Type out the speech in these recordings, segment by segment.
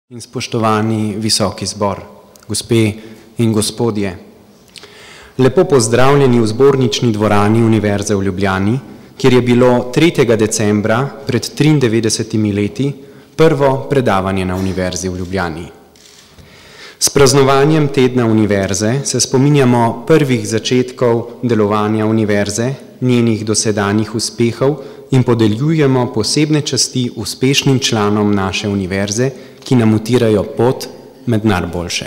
In spoštovani visoki zbor, gospe in gospodje, lepo pozdravljeni v zbornični dvorani Univerze v Ljubljani, kjer je bilo 3. decembra pred 93 leti prvo predavanje na Univerzi v Ljubljani. S praznovanjem tedna Univerze se spominjamo prvih začetkov delovanja Univerze, njenih dosedanjih uspehov in podeljujemo posebne časti uspešnim članom naše Univerze, ki nam utirajo pot med najboljše.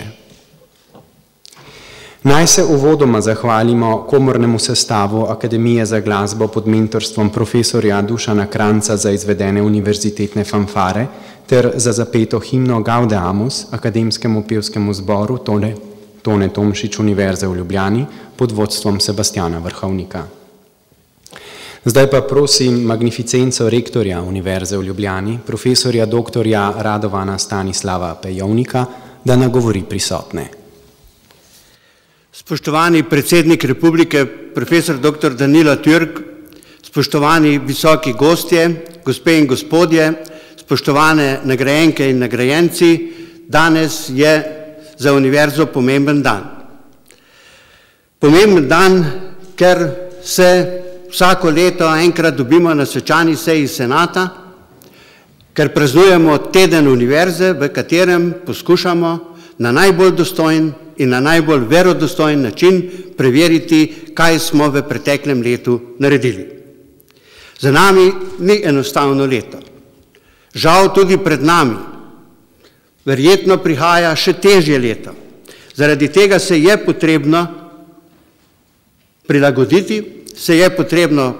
Naj se uvodoma zahvalimo komornemu sestavu Akademije za glasbo pod mentorstvom profesorja Dušana Kranjca za izvedene univerzitetne fanfare ter za zapeto himno Gaudeamus akademskemu pevskemu zboru Tone Tomšič Univerze v Ljubljani pod vodstvom Sebastiana Vrhovnika. Zdaj pa prosim magnificenco rektorja Univerze v Ljubljani, profesorja doktorja Radovana Stanislava Pejovnika, da nagovori prisotne. Spoštovani predsednik Republike, profesor dr. Danilo Türk, spoštovani visoki gostje, gospe in gospodje, spoštovane nagrajenke in nagrajenci, danes je za Univerzo pomemben dan. Pomemben dan, ker se vsako leto enkrat dobimo na svečani seji senata, ker praznujemo teden Univerze, v katerem poskušamo na najbolj dostojen in na najbolj verodostojen način preveriti, kaj smo v preteklem letu naredili. Za nami ni enostavno leto. Žal tudi pred nami. Verjetno prihaja še težje leto. Zaradi tega se je potrebno prilagoditi, se je potrebno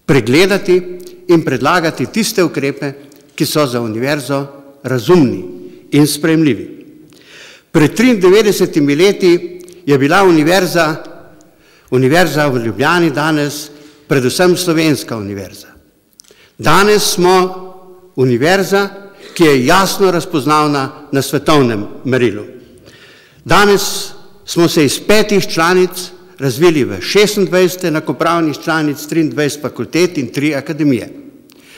pregledati in predlagati tiste ukrepe, ki so za Univerzo razumni in sprejemljivi. Pred 93 leti je bila Univerza v Ljubljani danes predvsem slovenska univerza. Danes smo univerza, ki je jasno razpoznavna na svetovnem merilu. Danes smo se iz 5 članic razvili v 26 enakopravnih članic, 23 fakultet in 3 akademije.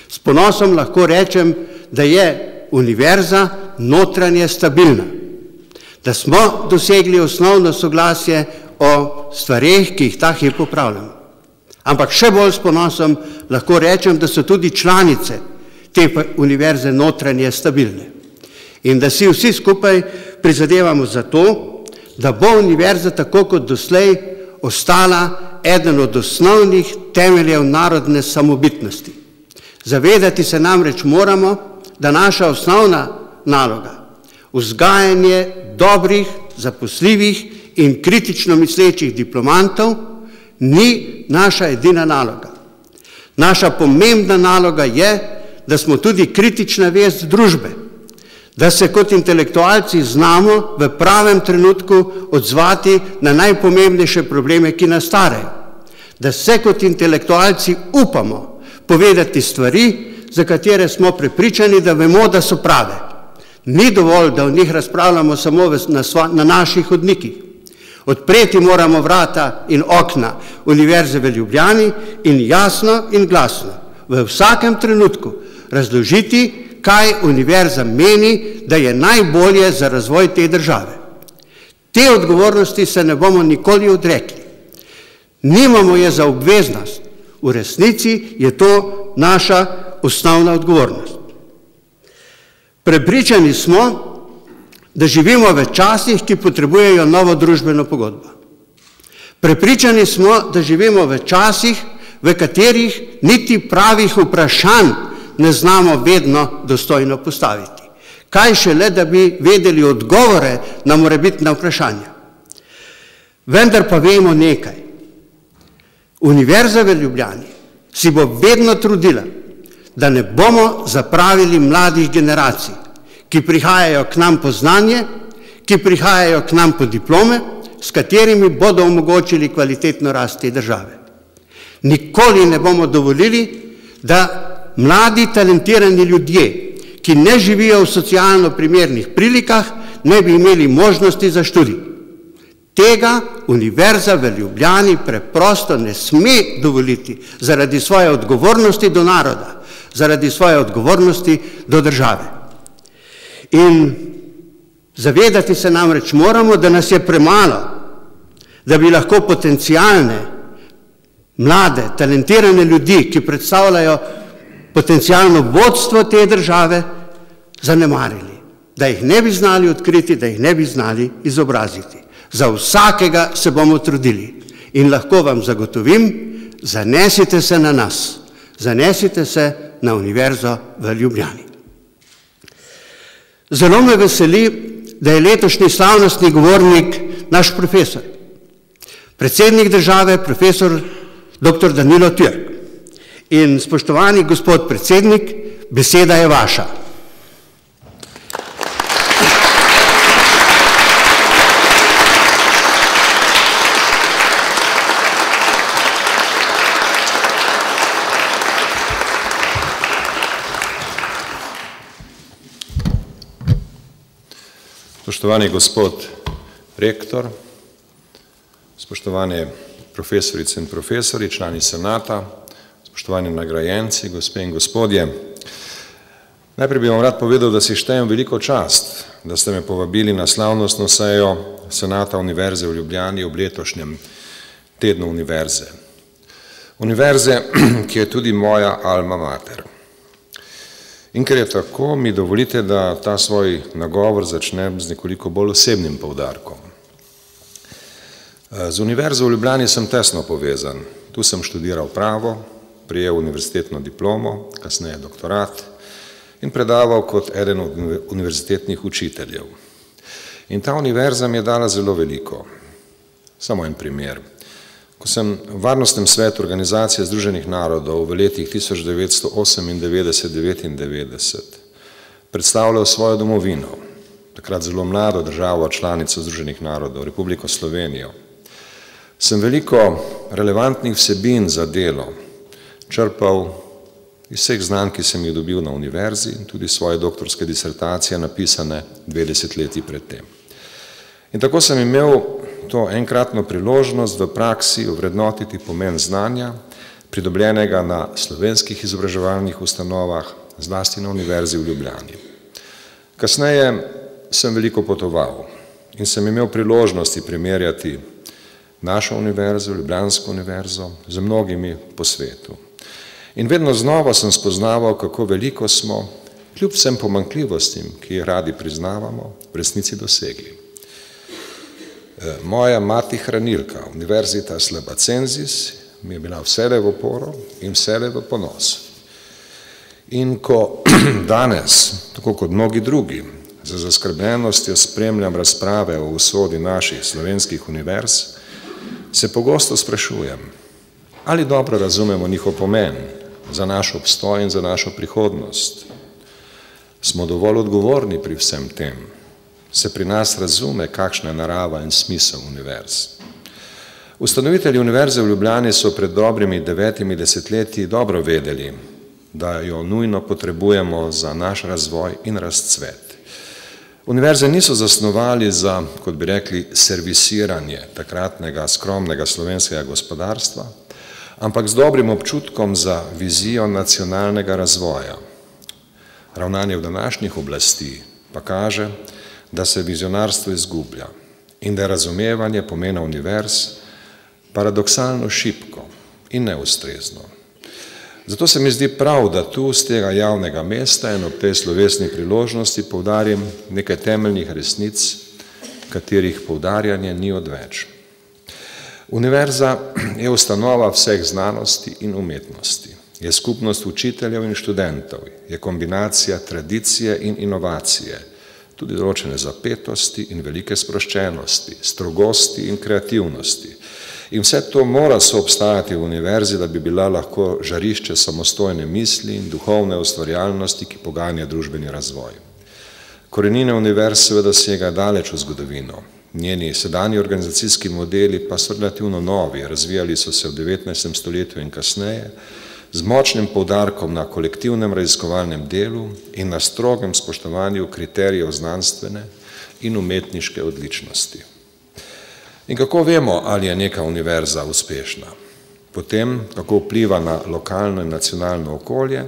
S ponosom lahko rečem, da je univerza notranje stabilna, da smo dosegli osnovno soglasje o stvareh, ki jih ta hip popravljamo. Ampak še bolj s ponosom lahko rečem, da so tudi članice te univerze notranje stabilne in da si vsi skupaj prizadevamo za to, da bo univerza tako kot doslej ostala eden od osnovnih temeljev narodne samobitnosti. Zavedati se namreč moramo, da naša osnovna naloga, vzgajanje dobrih, zaposljivih in kritično mislečih diplomantov, ni naša edina naloga. Naša pomembna naloga je, da smo tudi kritična vest družbe, da se kot intelektualci znamo v pravem trenutku odzvati na najpomembnejše probleme, ki nas starajo, da se kot intelektualci upamo povedati stvari, za katere smo prepričani, da vemo, da so prave. Ni dovolj, da o njih razpravljamo samo na naših hodnikih. Odpreti moramo vrata in okna Univerze v Ljubljani in jasno in glasno v vsakem trenutku razložiti, kaj Univerza meni, da je najbolje za razvoj te države. Te odgovornosti se ne bomo nikoli odrekli. Nimamo je za obveznost. V resnici je to naša osnovna odgovornost. Prepričani smo, da živimo v časih, ki potrebujejo novo družbeno pogodbo. Prepričani smo, da živimo v časih, v katerih niti pravih vprašanj ne znamo vedno dostojno postaviti. Kaj šele, da bi vedeli odgovore na morebitna vprašanja. Vendar pa vemo nekaj. Univerza v Ljubljani si bo vedno trudila, da ne bomo zapravili mladih generacij, ki prihajajo k nam po znanje, ki prihajajo k nam po diplome, s katerimi bodo omogočili kvalitetno rast te države. Nikoli ne bomo dovolili, da mladi talentirani ljudje, ki ne živijo v socialno primernih prilikah, ne bi imeli možnosti za študij. Tega Univerza v Ljubljani preprosto ne sme dovoliti zaradi svoje odgovornosti do naroda, zaradi svoje odgovornosti do države. In zavedati se namreč moramo, da nas je premalo, da bi lahko potencialne, mlade, talentirane ljudi, ki predstavljajo potencialno vodstvo te države, zanemarili, da jih ne bi znali odkriti, da jih ne bi znali izobraziti. Za vsakega se bomo trudili in lahko vam zagotovim, zanesite se na nas, zanesite se na Univerzo v Ljubljani. Zelo me veseli, da je letošnji slavnostni govornik naš profesor, predsednik države, profesor dr. Danilo Türk. In spoštovani gospod predsednik, beseda je vaša. Spoštovani gospod rektor, spoštovane profesorice in profesori, člani senata, spoštovani nagrajenci, gospe in gospodje. Najprej bi vam rad povedal, da si štejem veliko čast, da ste me povabili na slavnostno sejo Senata Univerze v Ljubljani ob letošnjem tednu univerze. Univerze, ki je tudi moja alma mater. In ker je tako, mi dovolite, da ta svoj nagovor začnem z nekoliko bolj osebnim poudarkom. Z Univerzo v Ljubljani sem tesno povezan. Tu sem študiral pravo, prijel univerzitetno diplomo, kasneje doktorat in predaval kot eden od univerzitetnih učiteljev. In ta univerza mi je dala zelo veliko. Samo en primer. Ko sem v Varnostnem svetu Organizacije Združenih narodov v letih 1998–1999 predstavljal svojo domovino, takrat zelo mlado državo, članico Združenih narodov, Republiko Slovenijo, sem veliko relevantnih vsebin za delo črpal iz vseh znanj, ki sem jih dobil na univerzi in tudi svoje doktorske disertacije napisane 20 leti predtem. In tako sem imel to enkratno priložnost v praksi ovrednotiti pomen znanja, pridobljenega na slovenskih izobraževalnih ustanovah, zlasti na Univerzi v Ljubljani. Kasneje sem veliko potoval in sem imel priložnosti primerjati našo univerzo, Ljubljansko univerzo, z mnogimi po svetu. In vedno znova sem spoznaval, kako veliko smo, kljub vsem pomanjkljivostim, ki jih radi priznavamo, v resnici dosegli. Moja mati hranilka, Universitas Labacensis, mi je bila vselej v oporo in vselej v ponos. In ko danes, tako kot mnogi drugi, za zaskrbljenostjo spremljam razprave o usodi naših slovenskih univerz, se pogosto sprašujem, ali dobro razumemo njihov pomen za naš obstoj in za našo prihodnost. Smo dovolj odgovorni pri vsem tem? Se pri nas razume, kakšna je narava in smisel univerz? Ustanovitelji Univerze v Ljubljani so pred dobrimi 9 desetletji dobro vedeli, da jo nujno potrebujemo za naš razvoj in razcvet. Univerze niso zasnovali za, kot bi rekli, servisiranje takratnega skromnega slovenskega gospodarstva, ampak z dobrim občutkom za vizijo nacionalnega razvoja. Ravnanje v današnjih oblasti pa kaže, da se vizionarstvo izgublja in da je razumevanje pomena univerz paradoksalno šibko in neustrezno. Zato se mi zdi prav, da tu z tega javnega mesta in ob tej slovesni priložnosti poudarim nekaj temeljnih resnic, katerih poudarjanje ni odveč. Univerza je ustanova vseh znanosti in umetnosti, je skupnost učiteljev in študentov, je kombinacija tradicije in inovacije, tudi določene zapetosti in velike sproščenosti, strogosti in kreativnosti. In vse to mora soobstajati v univerzi, da bi bila lahko žarišče samostojne misli in duhovne ustvarjalnosti, ki poganja družbeni razvoj. Korenine univerz seveda sega daleč v zgodovino. Njeni sedanji organizacijski modeli pa so relativno novi, razvijali so se v 19. stoletju in kasneje, z močnim poudarkom na kolektivnem raziskovalnem delu in na strogem spoštovanju kriterijev znanstvene in umetniške odličnosti. In kako vemo, ali je neka univerza uspešna? Potem, kako vpliva na lokalno in nacionalno okolje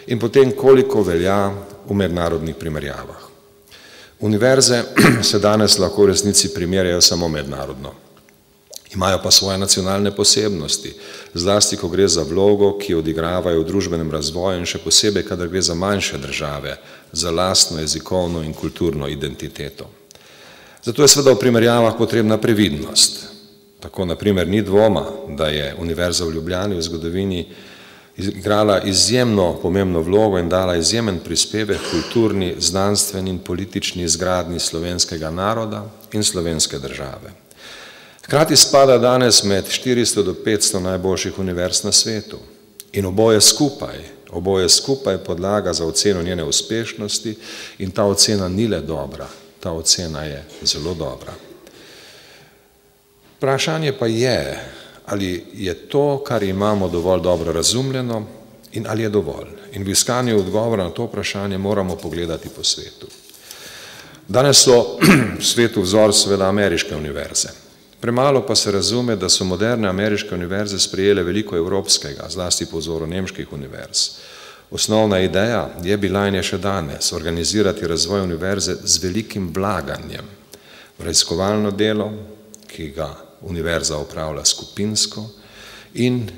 in potem, koliko velja v mednarodnih primerjavah. Univerze se danes lahko v resnici primerjajo samo mednarodno. Imajo pa svoje nacionalne posebnosti, zlasti ko gre za vlogo, ki jo odigravajo v družbenem razvoju in še posebej, kadar gre za manjše države, za lastno jezikovno in kulturno identiteto. Zato je seveda v primerjavah potrebna previdnost. Tako naprimer ni dvoma, da je Univerza v Ljubljani v zgodovini igrala izjemno pomembno vlogo in dala izjemen prispevek kulturni, znanstveni in politični izgradnji slovenskega naroda in slovenske države. Hkrati spada danes med 400 do 500 najboljših univerz na svetu in oboje skupaj podlaga za oceno njene uspešnosti in ta ocena ni le dobra, ta ocena je zelo dobra. Vprašanje pa je, ali je to, kar imamo, dovolj dobro razumljeno in ali je dovolj. In v iskanju odgovora na to vprašanje moramo pogledati po svetu. Danes so v svetu vzor seveda ameriške univerze. Premalo pa se razume, da so moderne ameriške univerze sprejele veliko evropskega, zlasti po vzoru nemških univerz. Osnovna ideja je bila in je še danes organizirati razvoj univerze z velikim vlaganjem v raziskovalno delo, ki ga univerza opravlja skupinsko, in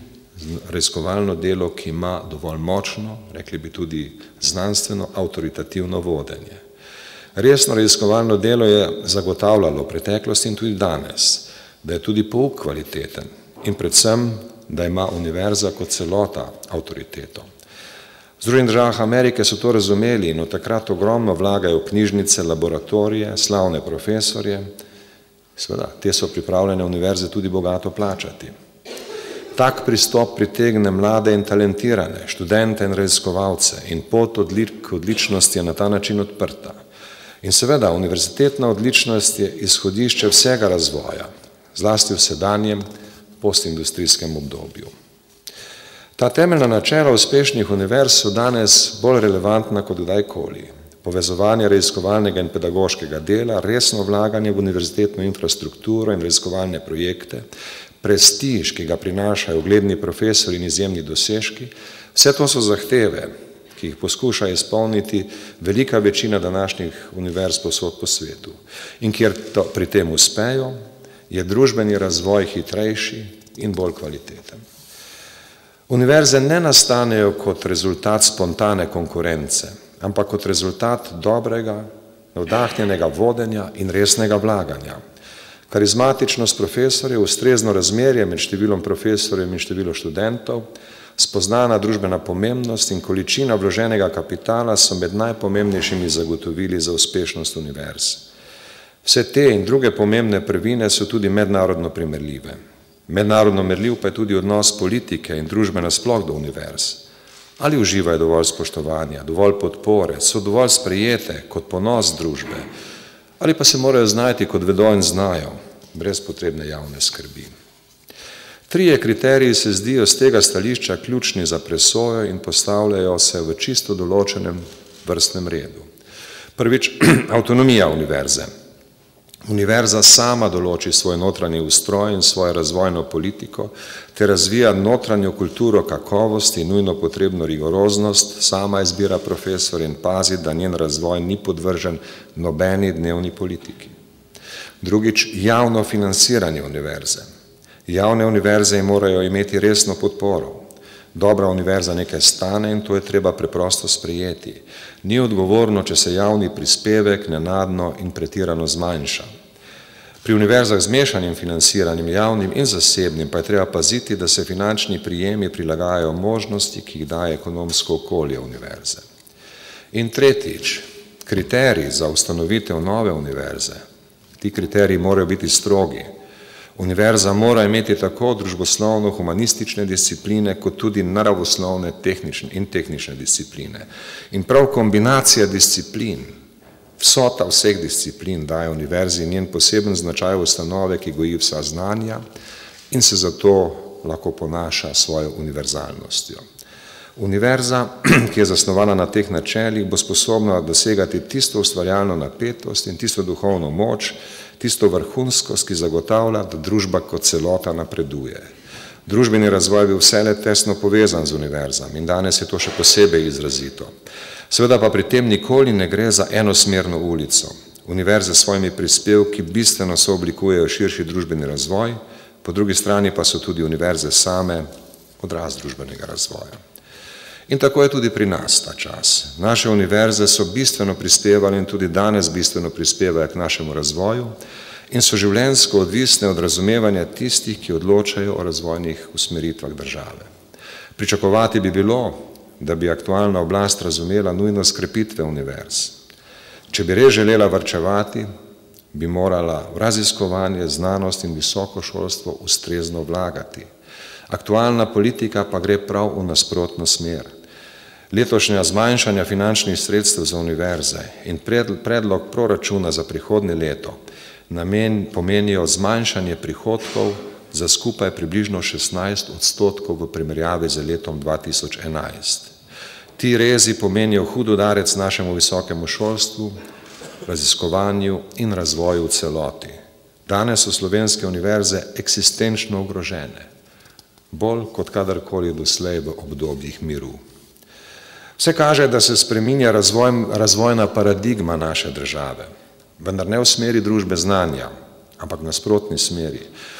raziskovalno delo, ki ima dovolj močno, rekli bi tudi znanstveno, avtoritativno vodenje. Resno raziskovalno delo je zagotavljalo v preteklosti in tudi danes, da je tudi pouk kvaliteten in predvsem, da ima univerza kot celota avtoriteto. V Združenih državah Amerike so to razumeli in od takrat ogromno vlagajo v knjižnice, laboratorije, slavne profesorje. Seveda, te so pripravljene univerze tudi bogato plačati. Tak pristop pritegne mlade in talentirane, študente in raziskovalce in pot k odličnosti je na ta način odprta. In seveda, univerzitetna odličnost je izhodišče vsega razvoja, zlasti v sedanjem postindustrijskem obdobju. Ta temeljna načela uspešnih univerz so danes bolj relevantna kot kdajkoli. Povezovanje raziskovalnega in pedagoškega dela, resno vlaganje v univerzitetno infrastrukturo in raziskovalne projekte, prestiž, ki ga prinašajo ugledni profesori in izjemni dosežki, vse to so zahteve, ki jih poskuša izpolniti velika večina današnjih univerz povsod po svetu. In kjer pri tem uspejo, je družbeni razvoj hitrejši in bolj kvaliteten. Univerze ne nastanejo kot rezultat spontane konkurence, ampak kot rezultat dobrega, navdahnjenega vodenja in resnega vlaganja. Karizmatičnost profesorjev, ustrezno razmerje med številom profesorjev in število študentov, spoznana družbena pomembnost in količina vloženega kapitala so med najpomembnejšimi zagotovili za uspešnost univerz. Vse te in druge pomembne prvine so tudi mednarodno primerljive. Mednarodno merljiv pa je tudi odnos politike in družbe nasploh do univerz. Ali uživajo dovolj spoštovanja, dovolj podpore, so dovolj sprejete kot ponos družbe, ali pa se morajo znajti kot vedo in znajo, brez potrebne javne skrbi. Trije kriteriji se zdijo z tega stališča ključni za presojo in postavljajo se v čisto določenem vrstnem redu. Prvič, avtonomija univerze. Univerza sama določi svoj notranji ustroj in svojo razvojno politiko ter razvija notranjo kulturo kakovosti in nujno potrebno rigoroznost, sama izbira profesor in pazi, da njen razvoj ni podvržen nobeni dnevni politiki. Drugič, javno financiranje univerze. Javne univerze morajo imeti resno podporo. Dobra univerza nekaj stane in to je treba preprosto sprejeti. Ni odgovorno, če se javni prispevek nenadno in pretirano zmanjša. Pri univerzah z mešanim financiranjem, javnim in zasebnim, pa je treba paziti, da se finančni prijemi prilagajajo možnosti, ki jih daje ekonomsko okolje univerze. In tretjič, kriteriji za ustanovitev nove univerze. Ti kriteriji morajo biti strogi. Univerza mora imeti tako družboslovno-humanistične discipline, kot tudi naravoslovne in tehnične discipline. In prav kombinacija disciplin, vsota vseh disciplin daje univerzi njen poseben značaj ustanove, ki goji vsa znanja in se zato lahko ponaša svojo univerzalnostjo. Univerza, ki je zasnovana na teh načelih, bo sposobna dosegati tisto ustvarjalno napetost in tisto duhovno moč, tisto vrhunskost, ki zagotavlja, da družba kot celota napreduje. Družbeni razvoj je bil vselej tesno povezan z univerzami in danes je to še posebej izrazito. Seveda pa pri tem nikoli ne gre za enosmerno ulico. Univerze s svojimi prispevki bistveno sooblikujejo širši družbeni razvoj, po drugi strani pa so tudi univerze same odraz družbenega razvoja. In tako je tudi pri nas ta čas. Naše univerze so bistveno prispevali in tudi danes bistveno prispevajo k našemu razvoju in so življenjsko odvisne od razumevanja tistih, ki odločajo o razvojnih usmeritvah države. Pričakovati bi bilo, da bi aktualna oblast razumela nujnost krepitve univerz. Če bi res želela varčevati, bi morala v raziskovanje, znanost in visoko šolstvo ustrezno vlagati. Aktualna politika pa gre prav v nasprotno smer. Letošnja zmanjšanja finančnih sredstev za univerze in predlog proračuna za prihodnje leto pomenijo zmanjšanje prihodkov za skupaj približno 16% v primerjavi z letom 2011. Ti rezi pomenijo hud udarec našemu visokemu šolstvu, raziskovanju in razvoju v celoti. Danes so slovenske univerze eksistenčno ogrožene, bolj kot kadarkoli doslej v obdobjih miru. Vse kaže, da se spreminja razvojna paradigma naše države, vendar ne v smeri družbe znanja, ampak v nasprotni smeri,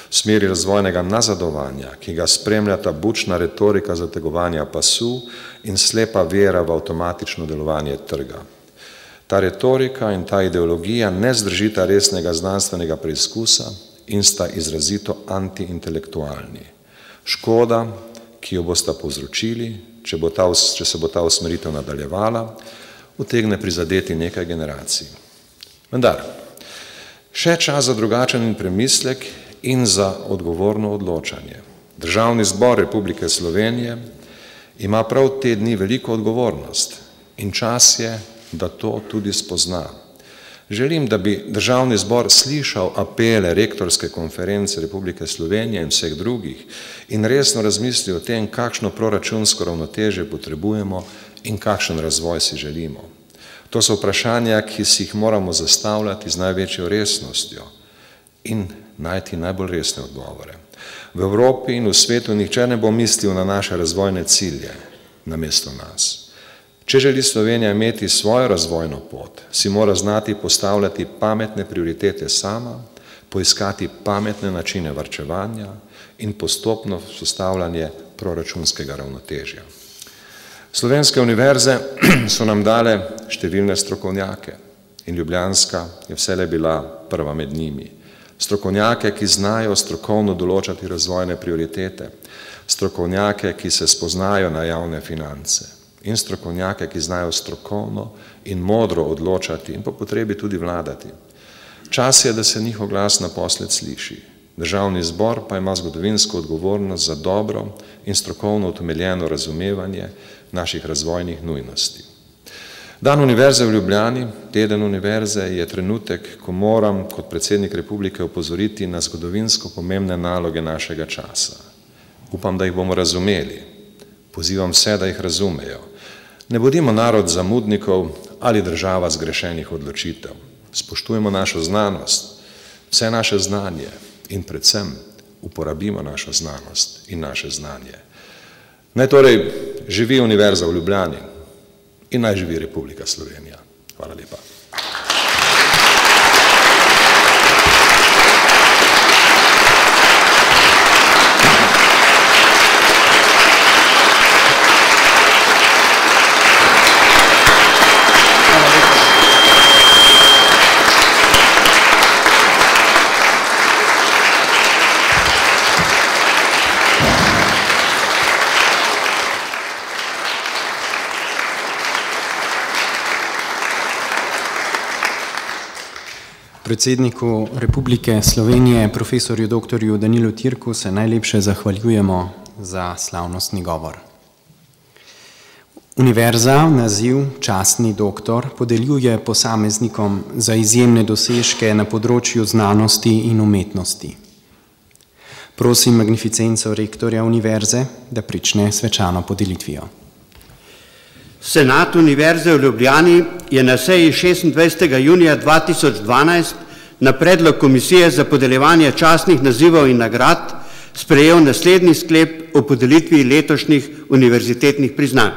v smeri razvojnega nazadovanja, ki ga spremljata bučna retorika zategovanja pasu in slepa vera v avtomatično delovanje trga. Ta retorika in ta ideologija ne zdržita resnega znanstvenega preizkusa in sta izrazito antiintelektualni. Škoda, ki jo bosta povzročili, če se bo ta usmeritev nadaljevala, utegne prizadeti nekaj generacij. Vendar, še čas za drugačen in premislek in za odgovorno odločanje. Državni zbor Republike Slovenije ima prav te dni veliko odgovornost in čas je, da to tudi spozna. Želim, da bi Državni zbor slišal apele Rektorske konference Republike Slovenije in vseh drugih in resno razmislil o tem, kakšno proračunsko ravnotežje potrebujemo in kakšen razvoj si želimo. To so vprašanja, ki si jih moramo zastavljati z največjo resnostjo in najti najbolj resne odgovore. V Evropi in v svetu nihče ne bo mislil na naše razvojne cilje namesto nas. Če želi Slovenija imeti svojo razvojno pot, si mora znati postavljati pametne prioritete sama, poiskati pametne načine varčevanja in postopno vzpostavljanje proračunskega ravnotežja. Slovenske univerze so nam dale številne strokovnjake in ljubljanska je vselej bila prva med njimi. Strokovnjake, ki znajo strokovno določati razvojne prioritete, strokovnjake, ki se spoznajo na javne finance in strokovnjake, ki znajo strokovno in modro odločati in po potrebi tudi vladati. Čas je, da se njihov glas naposled sliši. Državni zbor pa ima zgodovinsko odgovornost za dobro in strokovno utemeljeno razumevanje naših razvojnih nujnosti. Dan Univerze v Ljubljani, teden Univerze, je trenutek, ko moram kot predsednik Republike opozoriti na zgodovinsko pomembne naloge našega časa. Upam, da jih bomo razumeli. Pozivam vse, da jih razumejo. Ne bodimo narod zamudnikov ali država zgrešenih odločitev. Spoštujemo našo znanost, vse naše znanje in predvsem uporabimo našo znanost in naše znanje. Naj torej živi Univerza v Ljubljani in naj živi Republika Slovenija. Hvala lepa. Predsedniku Republike Slovenije, profesorju dr. Danilu Türku, se najlepše zahvaljujemo za slavnostni govor. Univerza naziv častni doktor podeljuje posameznikom za izjemne dosežke na področju znanosti in umetnosti. Prosim magnificenco rektorja univerze, da prične svečano podelitvijo. Senat Univerze v Ljubljani je na seji 26. junija 2012 na predlog Komisije za podeljevanje častnih nazivov in nagrad sprejel naslednji sklep o podelitvi letošnjih univerzitetnih priznanj.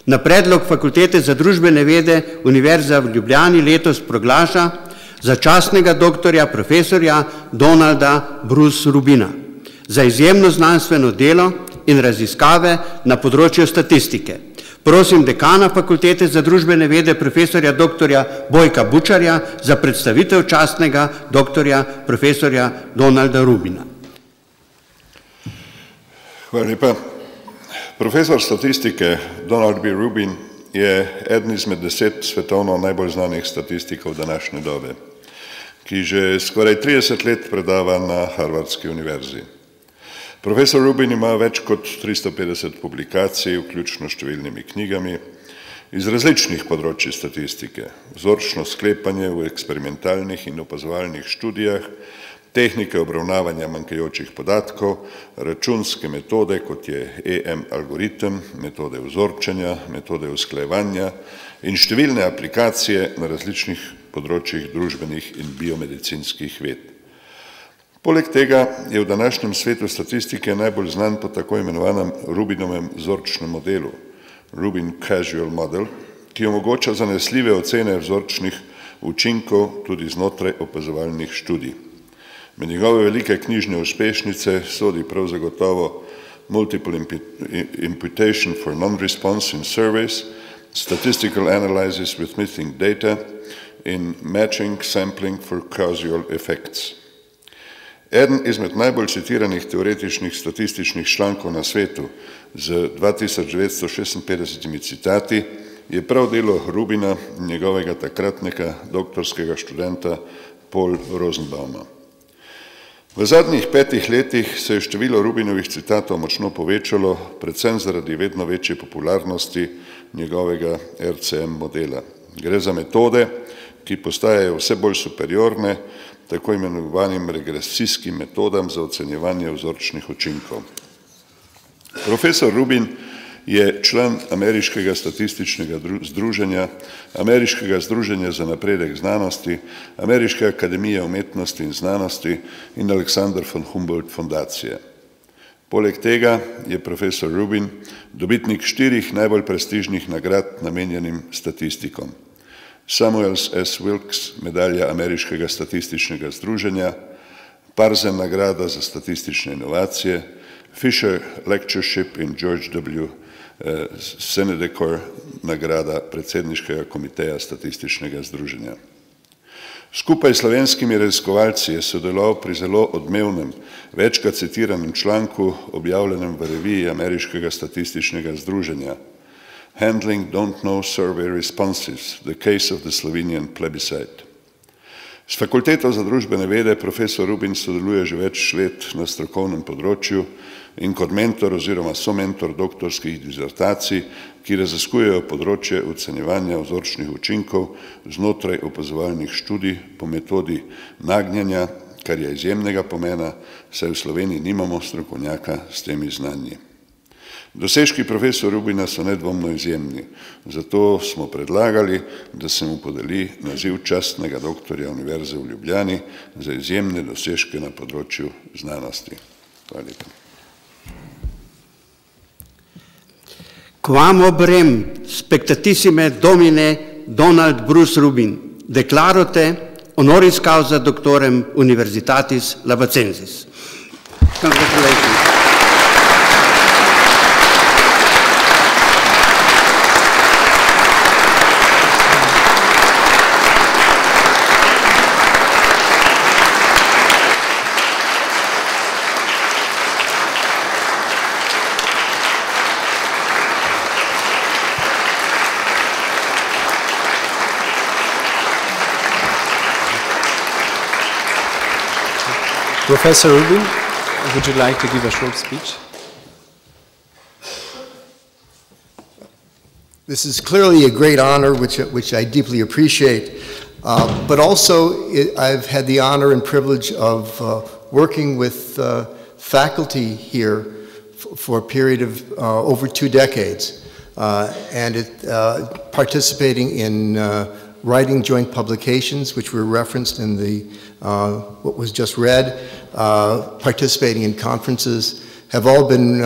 Na predlog Fakultete za družbene vede Univerza v Ljubljani letos proglaša za častnega doktorja profesorja Donalda Bruce Rubina, za izjemno znanstveno delo in raziskave na področju statistike. Prosim dekana Fakultete za družbene vede profesorja doktorja Bojka Bučarja za predstavitev častnega doktorja profesorja Donalda Rubina. Hvala lepa. Profesor statistike Donald B. Rubin je eden izmed 10 svetovno najbolj znanih statistikov današnje dobe, ki že skoraj 30 let predava na Harvardski univerzi. Profesor Rubin ima več kot 350 publikacij, vključno s številnimi knjigami, iz različnih področji statistike, vzorčno sklepanje v eksperimentalnih in opazovalnih študijah, tehnike obravnavanja manjkajočih podatkov, računske metode, kot je EM algoritem, metode vzorčenja, metode usklajevanja in številne aplikacije na različnih področjih družbenih in biomedicinskih ved. Poleg tega je v današnjem svetu statistike najbolj znan po tako imenovanem Rubinovem vzorčnem modelu, Rubin Causal Model, ki omogoča zanesljive ocene vzorčnih učinkov tudi znotraj opazovalnih študij. Med njegove velike knjižne uspešnice sodi prav zagotovo Multiple Imputation for Non-Response in Surveys, Statistical Analysis with Missing Data in Matching Sampling for Causal Effects. Eden izmed najbolj citiranih teoretičnih statističnih člankov na svetu z 2956 citati je prav delo Rubina in njegovega takratnega doktorskega študenta Paul Rosenbauma. V zadnjih 5 letih se je število Rubinovih citatov močno povečalo, predvsem zaradi vedno večje popularnosti njegovega RCM modela. Gre za metode, ki postajajo vse bolj superiorne tako imenovanim regresijskim metodam za ocenjevanje vzorčnih učinkov. Profesor Rubin je član Ameriškega statističnega združenja, Ameriškega združenja za napredek znanosti, Ameriške akademije umetnosti in znanosti in Alexander von Humboldt fundacije. Poleg tega je profesor Rubin dobitnik 4 najbolj prestižnih nagrad namenjenim statistikom. Samuel S. Wilkes, medalja Ameriškega statističnega združenja, Parzen nagrada za statistične inovacije, Fisher Lectureship in George W. Senedekor nagrada predsedniškega komiteja statističnega združenja. Skupaj s slovenskimi raziskovalci je sodeloval pri zelo odmevnem, večkrat citiranem članku, objavljenem v reviji Ameriškega statističnega združenja Handling Don't Know Survey Responses, The Case of the Slovenian Plebiscite. S Fakulteto za družbene vede profesor Rubin sodeluje že več let na strokovnem področju in kot mentor oziroma somentor doktorskih dizertacij, ki raziskujejo področje ocenjevanja vzorčnih učinkov znotraj opazovalnih študij po metodi nagnjanja, kar je izjemnega pomena, saj v Sloveniji nimamo strokovnjaka s temi znanji. Dosežki profesor Rubina so nedvomno izjemni, zato smo predlagali, da se mu podeli naziv častnega doktorja Univerze v Ljubljani za izjemne dosežke na področju znanosti. Hvala lepa. Quam obrem spectatissime domine Donald Bruce Rubin, declarote honoris causa doctorem Universitatis Labacensis. Congratulations. Professor Rubin, would you like to give a short speech? This is clearly a great honor, which I deeply appreciate, but also I've had the honor and privilege of working with faculty here for a period of over 2 decades, and participating in writing joint publications, which were referenced in the what was just read, participating in conferences, have all been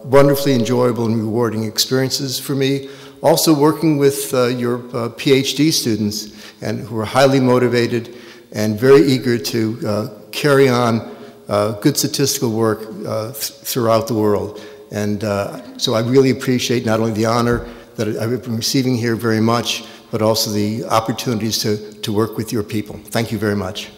wonderfully enjoyable and rewarding experiences for me. Also working with your PhD students, and who are highly motivated and very eager to carry on good statistical work throughout the world. And so I really appreciate not only the honor that I've been receiving here very much, but also the opportunities to work with your people. Thank you very much.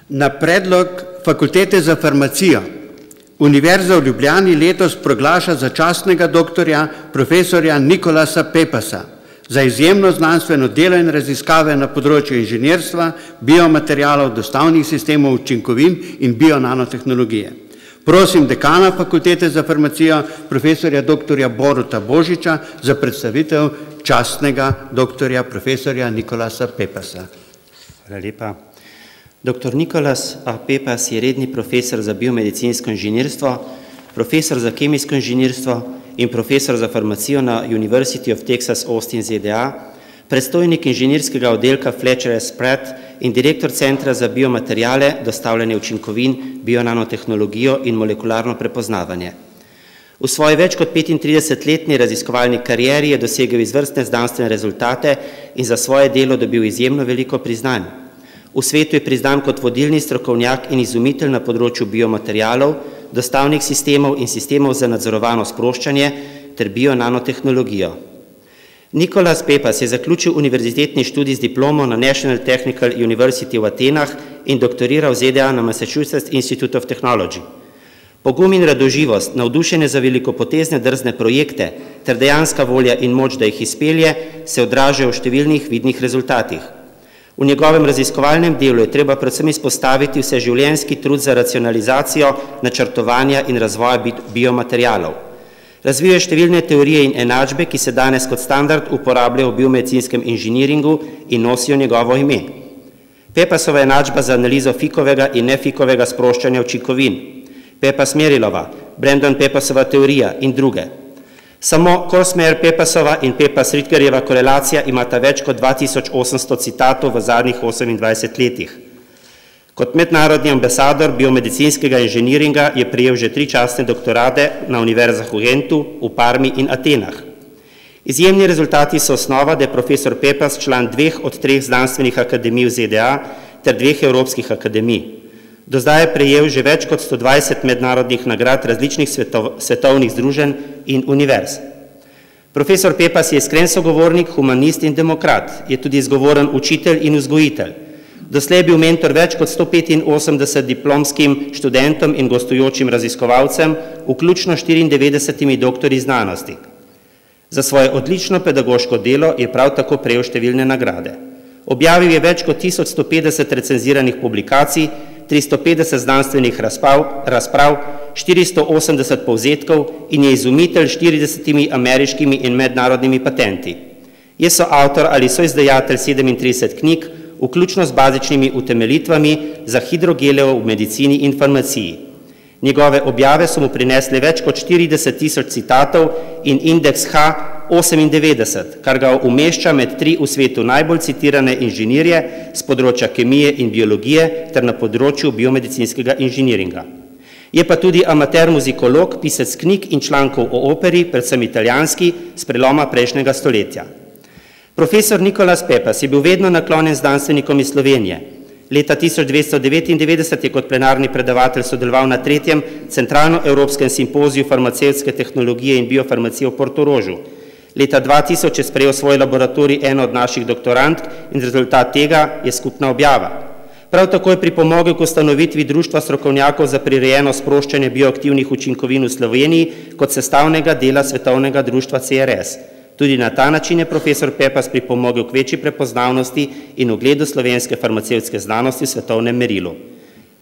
Na predlog Fakultete za farmacijo Univerza v Ljubljani letos proglaša za častnega doktorja profesorja Nikolasa Pepasa za izjemno znanstveno delo in raziskave na področju inženirstva, biomaterialov, dostavnih sistemov učinkovin in bionanotehnologije. Prosim dekana Fakultete za farmacijo profesorja doktorja Boruta Božiča za predstavitev častnega doktorja profesorja Nikolasa Pepasa. Hvala lepa. Dr. Nikolas A. Pepas je redni profesor za biomedicinsko inženirstvo, profesor za kemijsko inženirstvo in profesor za farmacijo na University of Texas Austin, ZDA, predstojnik inženirskega oddelka Fletcher S. Pratt in direktor Centra za biomateriale, dostavljanje učinkovin, bionanotehnologijo in molekularno prepoznavanje. V svoji več kot 35-letni raziskovalni karieri je dosegel izvrstne znanstvene rezultate in za svoje delo dobil izjemno veliko priznanj. V svetu je priznan kot vodilni strokovnjak in izumitelj na področju biomaterialov, dostavnih sistemov in sistemov za nadzorovano sproščanje ter bionanotehnologijo. Nikolas Pepas je zaključil univerzitetni študij z diplomo na National Technical University v Atenah in doktoriral v ZDA na Massachusetts Institute of Technology. Pogum in radoživost, navdušenje za velikopotezne drzne projekte ter dejanska volja in moč, da jih izpelje, se odražajo v številnih vidnih rezultatih. V njegovem raziskovalnem delu je treba predvsem izpostaviti vseživljenjski trud za racionalizacijo, načrtovanja in razvoja biomaterialov. Razvija številne teorije in enačbe, ki se danes kot standard uporabljajo v biomedicinskem inženiringu in nosijo njegovo ime. Pepasova enačba za analizo fikovega in nefikovega sproščanja učinkovin, Pepas-Merilova, Brandon Pepasova teorija in druge. Samo Korsmeyer-Pepasova in Pepas-Ritgerjeva korelacija imata več kot 2800 citatov v zadnjih 28 letih. Kot mednarodni ambasador biomedicinskega inženiringa je prejel že 3 častne doktorate na univerzah v Gentu, v Parmi in Atenah. Izjemni rezultati so osnova, da je profesor Pepas član 2 od 3 znanstvenih akademij v ZDA ter 2 evropskih akademij. Do zdaj je prejel že več kot 120 mednarodnih nagrad različnih svetovnih združenj in univerz. Profesor Pepas je iskren sogovornik, humanist in demokrat, je tudi izgovoren učitelj in vzgojitelj. Doslej je bil mentor več kot 185 diplomskim študentom in gostujočim raziskovalcem, vključno 94 doktorji znanosti. Za svoje odlično pedagoško delo je prav tako prejel številne nagrade. Objavil je več kot 1150 recenziranih publikacij, 350 znanstvenih razprav, 480 povzetkov in je izumitelj 40 ameriškimi in mednarodnimi patenti. Je soavtor ali soizdajatelj 37 knjig, vključno z bazičnimi utemeljitvami za hidrogele v medicini in farmaciji. Njegove objave so mu prinesle več kot 40.000 citatov in indeks H98, kar ga umešča med 3 v svetu najbolj citirane inženirje z področja kemije in biologije ter na področju biomedicinskega inženiringa. Je pa tudi amater muzikolog, pisec knjig in člankov o operi, predvsem italijanski, s preloma prejšnjega stoletja. Profesor Nikolas Pepas je bil vedno naklonjen znanstvenikom iz Slovenije. Leta 1299 je kot plenarni predavatelj sodeloval na 3. centralno-evropskem simpoziju farmacevtske tehnologije in biofarmacije v Portorožu. Leta 2000 je sprejel svoj laboratorij eno od naših doktorantk in rezultat tega je skupna objava. Prav tako je pripomogel k ustanovitvi Društva strokovnjakov za prirejeno sproščanje bioaktivnih učinkovin v Sloveniji kot sestavnega dela Svetovnega društva CRS. Tudi na ta način je profesor Pepas pripomogel k večji prepoznavnosti in ugledu slovenske farmacevtske znanosti v svetovnem merilu.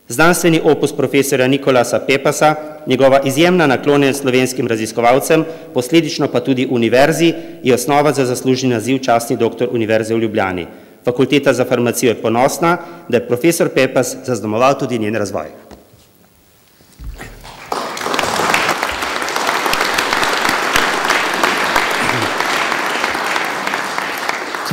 Znanstveni opus profesorja Nikolasa Pepasa, njegova izjemna naklonjenost slovenskim raziskovalcem, posledično pa tudi univerzi, je osnova za zaslužni naziv častni doktor Univerze v Ljubljani. Fakulteta za farmacijo je ponosna, da je profesor Pepas zaznamoval tudi njen razvoj.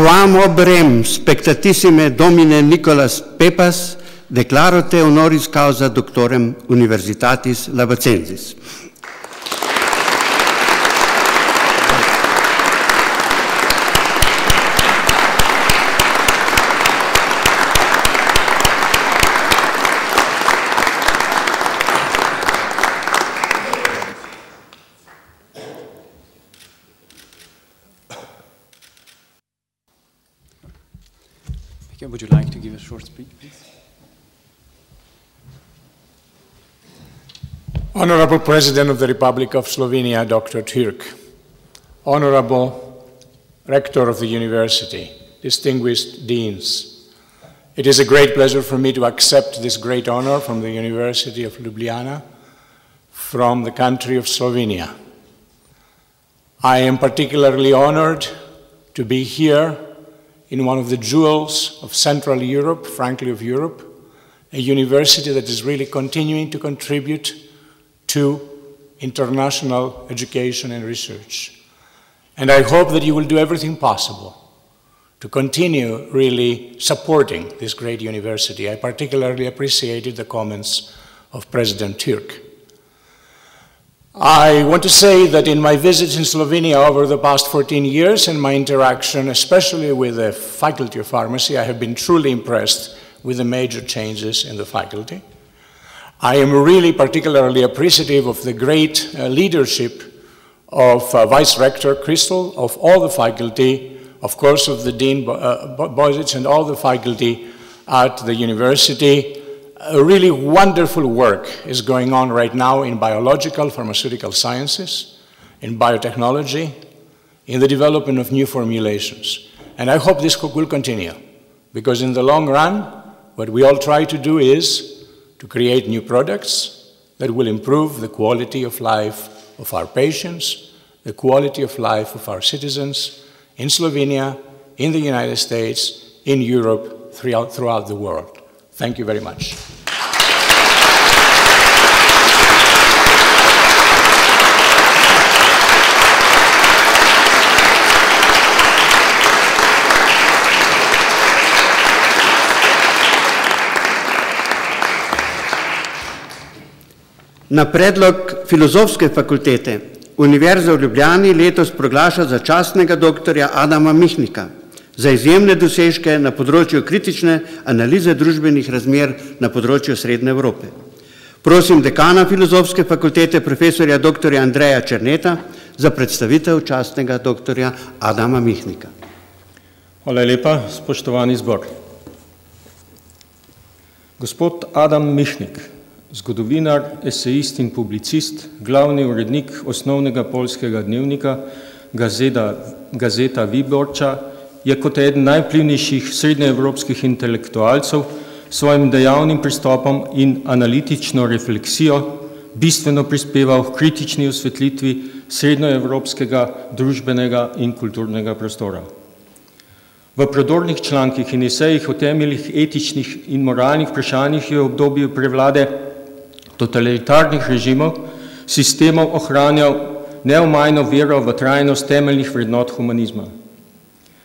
quam obrem spectatissime Domine Nicolas Pepas, declaro te honoris causa doctorem Universitatis Labacensis. Would you like to give a short speech, please? Honorable President of the Republic of Slovenia, Dr. Türk, Honorable Rector of the University, distinguished deans, it is a great pleasure for me to accept this great honor from the University of Ljubljana, from the country of Slovenia. I am particularly honored to be here in one of the jewels of Central Europe, frankly of Europe, a university that is really continuing to contribute to international education and research. And I hope that you will do everything possible to continue really supporting this great university. I particularly appreciated the comments of President Türk. I want to say that in my visits in Slovenia over the past 14 years and my interaction, especially with the Faculty of Pharmacy, I have been truly impressed with the major changes in the faculty. I am really particularly appreciative of the great leadership of Vice Rector Christel, of all the faculty, of course of the Dean Bozic and all the faculty at the university. A really wonderful work is going on right now in biological, pharmaceutical sciences, in biotechnology, in the development of new formulations. And I hope this will continue, because in the long run, what we all try to do is to create new products that will improve the quality of life of our patients, the quality of life of our citizens in Slovenia, in the United States, in Europe, throughout the world. Thank you very much. Na predlog Filozofske fakultete Univerza v Ljubljani letos proglaša za častnega doktorja Adama Mihnika za izjemne dosežke na področju kritične analize družbenih razmer na področju Srednje Evrope. Prosim dekana Filozofske fakultete, profesorja dr. Andreja Černeta, za predstavitev častnega doktorja Adama Mihnika. Hvala lepa, spoštovani zbor. Gospod Adam Mihnik, zgodovinar, esejist in publicist, glavni urednik osnovnega poljskega dnevnika Gazeta Wyborcza, je kot eden najvplivnejših srednjeevropskih intelektualcev svojim dejavnim pristopom in analitično refleksijo bistveno prispeval k kritični osvetlitvi srednjeevropskega družbenega in kulturnega prostora. V prodornih člankih in esejih o temeljih etičnih in moralnih vprašanjih je v obdobju prevlade totalitarnih režimov sistemov ohranjal neomajno vero v trajnost temeljnih vrednot humanizma.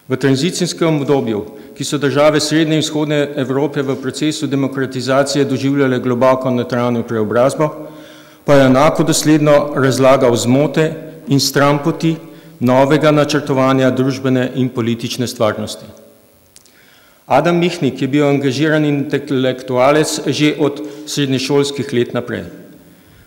V tranzicijskem obdobju, ki so države Srednje in Vzhodne Evrope v procesu demokratizacije doživljale globoko notranjo preobrazbo, pa je enako dosledno razlagal zmote in stranpoti novega načrtovanja družbene in politične stvarnosti. Adam Mihnik je bil angažiran intelektualec že od srednješolskih let naprej.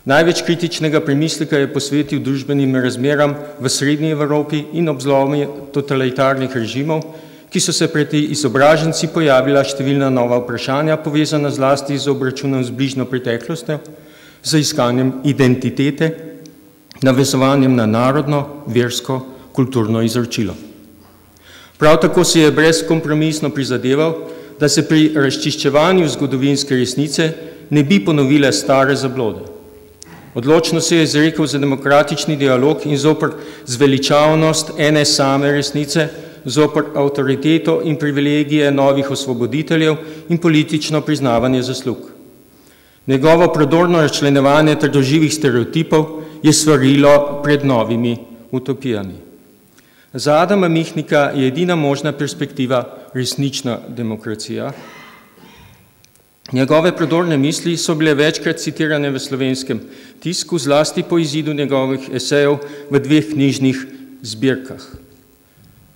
Največ kritičnega premisleka je posvetil družbenim razmeram v Srednji Evropi in ob zlomi totalitarnih režimov, ki so se pred izobraženci pojavila številna nova vprašanja, povezana zlasti z obračunom z bližnjo preteklostjo, z iskanjem identitete, navezovanjem na narodno, versko, kulturno izročilo. Prav tako se je brezkompromisno prizadeval, da se pri razčiščevanju zgodovinske resnice ne bi ponovile stare zablode. Odločno se je izrekel za demokratični dialog in zoper zveličavnost ene same resnice, zoper avtoriteto in privilegije novih osvoboditeljev in politično priznavanje zaslug. Njegovo prodorno razčlenjevanje trdoživih stereotipov je svarilo pred novimi utopijami. Za Adama Mihnika je edina možna perspektiva resnična demokracija. Njegove prodorne misli so bile večkrat citirane v slovenskem tisku, zlasti po izidu njegovih esejev v dveh knjižnih zbirkah.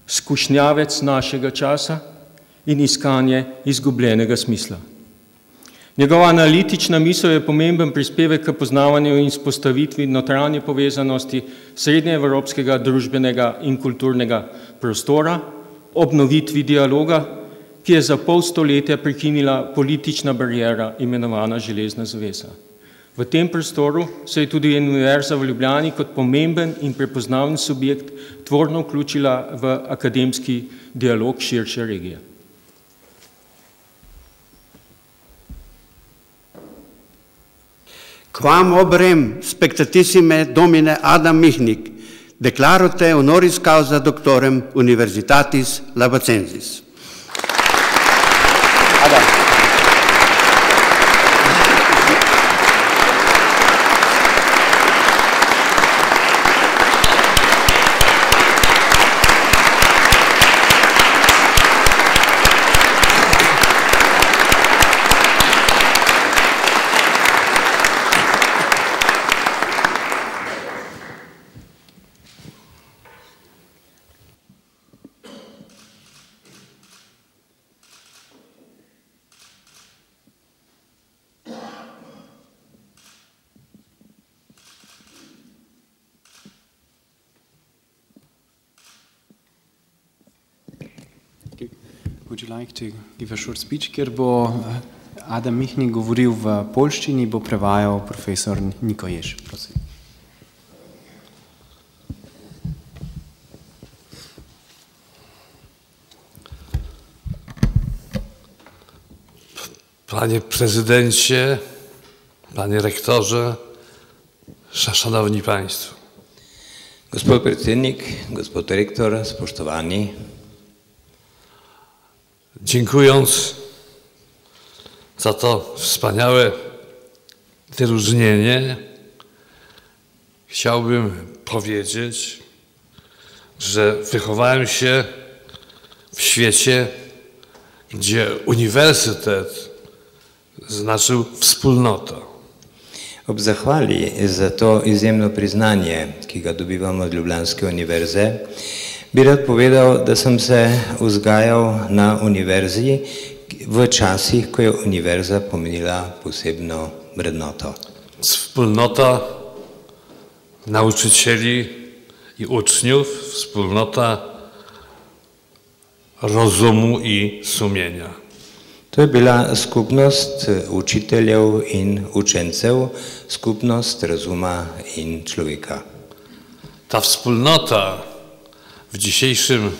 Skušnjavec našega časa in Iskanje izgubljenega smisla. Njegova analitična misel je pomemben prispevek k poznavanju in vzpostavitvi notranje povezanosti srednjeevropskega družbenega in kulturnega prostora, obnovitvi dialoga, ki je za pol stoletja prekinila politična barijera imenovana železna zavesa. V tem prostoru se je tudi Univerza v Ljubljani kot pomemben in prepoznaven subjekt tvorno vključila v akademski dialog širše regije. Quam obrem spectatissime domine Adam Mihnik, declarote honoris causa doctorem Universitatis Labacensis. Adam. Would you like to give a short speech, ker bo Adam Mihnik govoril v poljščini, bo prevajal profesor Niko Jež. Prosim. Panie prezydencie, panie rektorze, szanowni państwo. Gospod predsednik, gospod rektor, spoštovani. Dziękując za to wspaniałe wyróżnienie, chciałbym powiedzieć, że wychowałem się w świecie, gdzie uniwersytet znaczył wspólnota. Ob zahvali za to izjemno priznanje, ki ga dobivam od Ljubljanske univerze, bi rad povedal, da sem se vzgajal na univerzi v časih, ko je univerza pomenila posebno vrednoto. Wspólnota nauczycieli i uczniów, wspólnota rozumu i sumienia. To je bila skupnost učiteljev in učencev, skupnost razuma in človeka. Ta wspólnota w dzisiejszym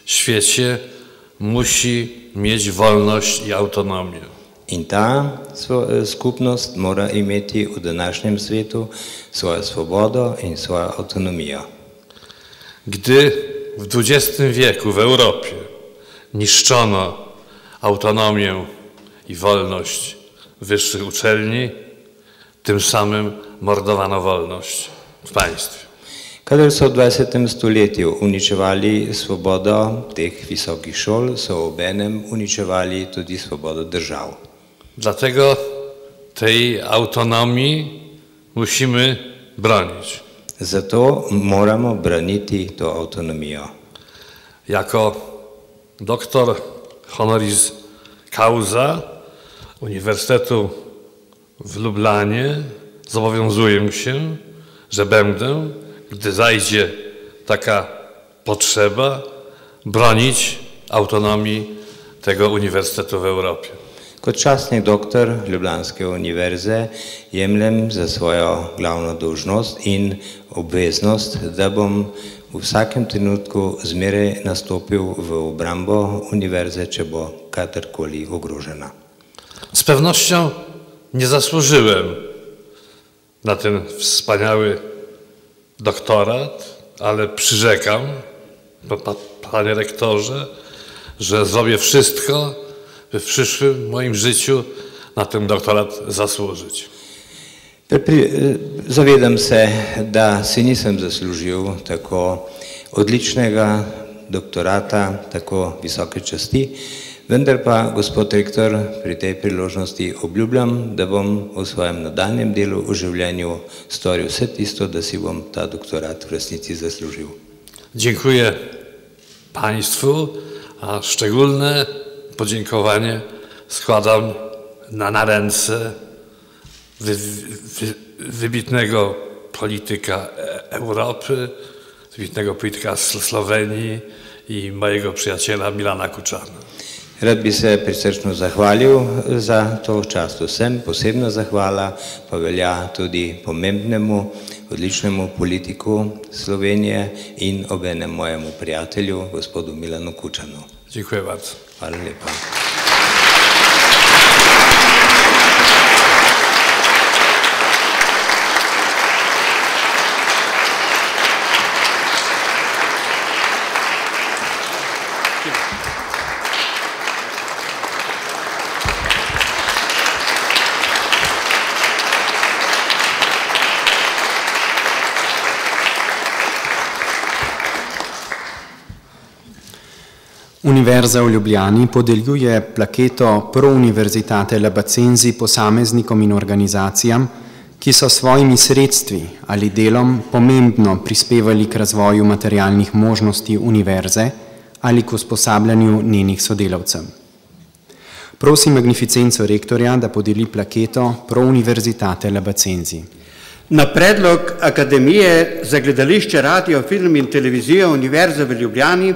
świecie musi mieć wolność i autonomię. In ta skupnost mora imeti v današnjem svetu svojo svobodo in svojo autonomijo. Gdy w XX wieku w Europie niszczono autonomię i wolność wyższych uczelni, tym samym mordowano wolność w państwie. Kadar so v 20. stoletju uničevali svobodo teh visokih šol, so obenem uničevali tudi svobodo držav. Dlatego tej autonomii musimy bronić. Zato moramo braniti to autonomijo. Jako doktor honoris causa Uniwersytetu w Lublanie zobowiązuję się, że będę, gdy zajdzie taka potrzeba, bronić autonomii tego uniwersytetu w Europie. Kot častni doktor Ljubljanske univerze jemljem za svojo glavno dolžnost in obveznost, da bom v vsakem trenutku zmeraj nastopil v obrambo univerze, če bo kadarkoli ogrožena. Z pewnością nie zasłużyłem na ten wspaniały doktorat, ale przyrzekam, panie rektorze, że zrobię wszystko, by w przyszłym moim życiu na ten doktorat zasłużyć. Zavedam se, da si nisem zaslužil tako odličnega doktorata, tako visoke časti, vendar pa, gospod rektor, pri tej priložnosti obljubljam, da bom v svojem nadaljnjem delu v življenju storil vse tisto, da si bom ta doktorat w resnici zasłużył. Dziękuję Państwu, a szczególne podziękowanie składam na ręce wybitnego polityka Europy, wybitnego polityka Slowenii i mojego przyjaciela Milana Kučana. Rad bi se prisrčno zahvalil za to čast vsem, posebna zahvala pa velja tudi pomembnemu, odličnemu politiku Slovenije in obenem mojemu prijatelju, gospodu Milanu Kučanu. Dziękuję bardzo. Hvala lepa. Univerza v Ljubljani podeljuje plaketo Pro Universitate Labacenzi posameznikom in organizacijam, ki so svojimi sredstvi ali delom pomembno prispevali k razvoju materialnih možnosti univerze ali k usposabljanju njenih sodelavcev. Prosim magnificenco rektorja, da podeli plaketo Pro Universitate Labacenzi. Na predlog Akademije za gledališče, radio, film in televizijo Univerze v Ljubljani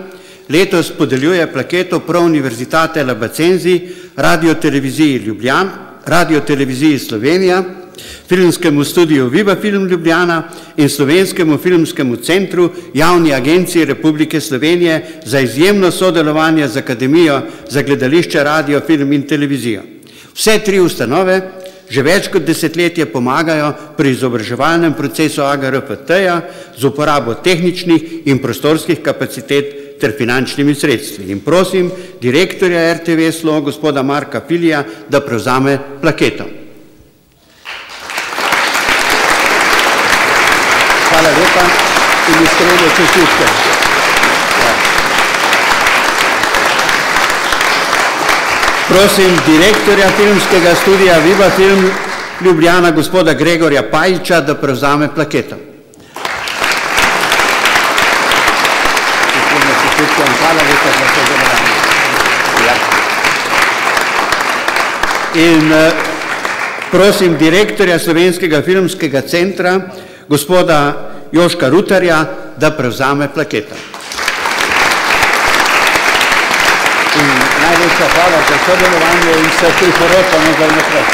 letos podeljuje plaketo Pro Universitate Labacenzi Radio-televiziji Ljubljana, Radio-televiziji Slovenija, Filmskemu studiju Viva Film Ljubljana in Slovenskemu filmskemu centru Javni agenciji Republike Slovenije za izjemno sodelovanje z Akademijo za gledališče, radio, film in televizijo. Vse tri ustanove že več kot desetletje pomagajo pri izobraževalnem procesu AGRFT-ja z uporabo tehničnih in prostorskih kapacitet ter finančnimi sredstvi. In prosim direktorja RTV SLO, gospoda Marka Filija, da prevzame plaketo. Hvala lepa in iskrene čestitke. Prosim direktorja filmskega studija Viva Film Ljubljana, gospoda Gregorja Pajiča, da prevzame plaketo. Hvala lepa za sodelovanje. In prosim direktorja Slovenskega filmskega centra, gospoda Joška Rutarja, da prevzame plaketo. In najlepša hvala za sodelovanje in se priporočamo za naprej.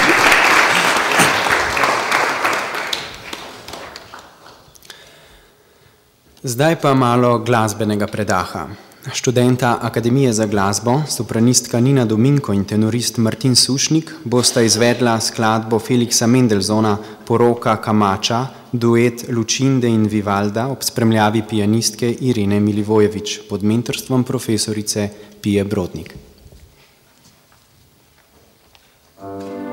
Zdaj pa malo glasbenega predaha. Študenta Akademije za glasbo, sopranistka Nina Dominko in tenorist Martin Sušnik bosta izvedla skladbo Felixa Mendelssohna Poroka Kamača, duet Lučinde in Vivalda ob spremljavi pianistke Irene Milivojevič pod mentorstvom profesorice Pije Brodnik. Soldaten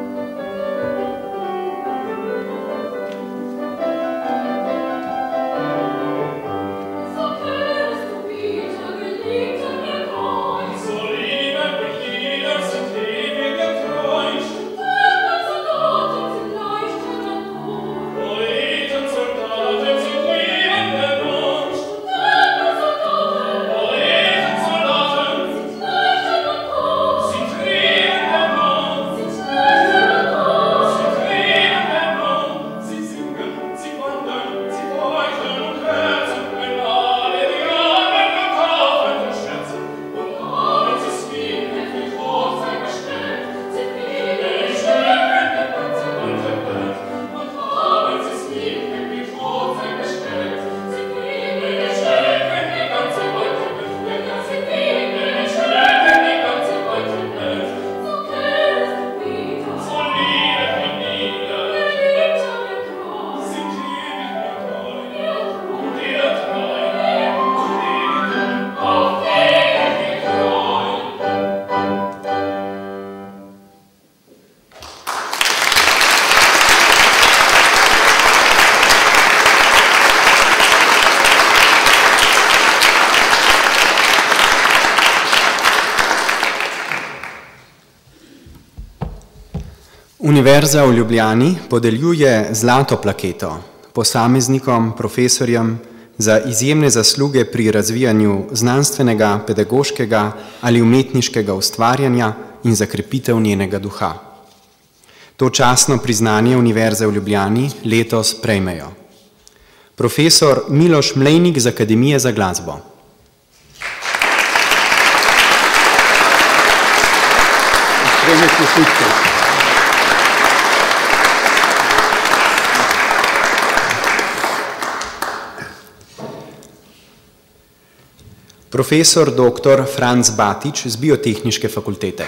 Univerza v Ljubljani podeljuje zlato plaketo posameznikom, profesorjem za izjemne zasluge pri razvijanju znanstvenega, pedagoškega ali umetniškega ustvarjanja in za krepitev njenega duha. To častno priznanje Univerze v Ljubljani letos prejmejo profesor Miloš Mlejnik z Akademije za glasbo. Profesor dr. Franc Batič z Biotehniške fakultete.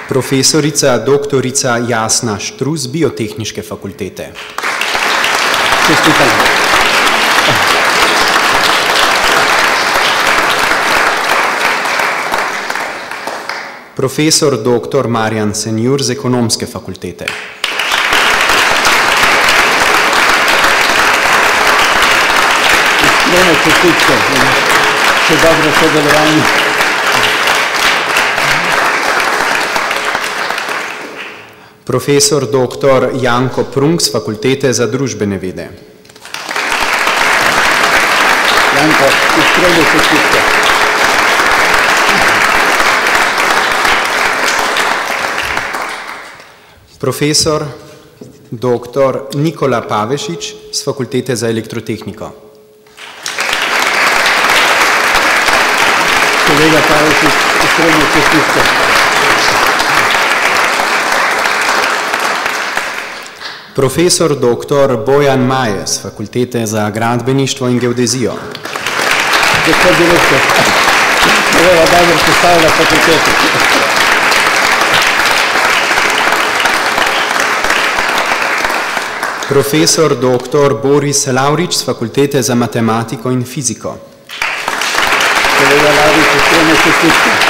Profesorica doktorica Jasna Štrus z Biotehniške fakultete. Profesor dr. Marjan Senjur z Ekonomske fakultete. Profesor dr. Janko Prunk z Fakultete za družbene vede. Janko, iskrene čestitke. Profesor dr. Nikola Pavešič z Fakultete za elektrotehniko. Kolega Pavešič, iskrene čestitke. Profesor dr. Bojan Maje z Fakultete za gradbeništvo in geodezijo. Gospod direktor, evo dobro postavlja fakulteto. Profesor dr. Boris Lavrič z Fakultete za matematiko in fiziko. Kolega Lavrič, iskrene čestitke.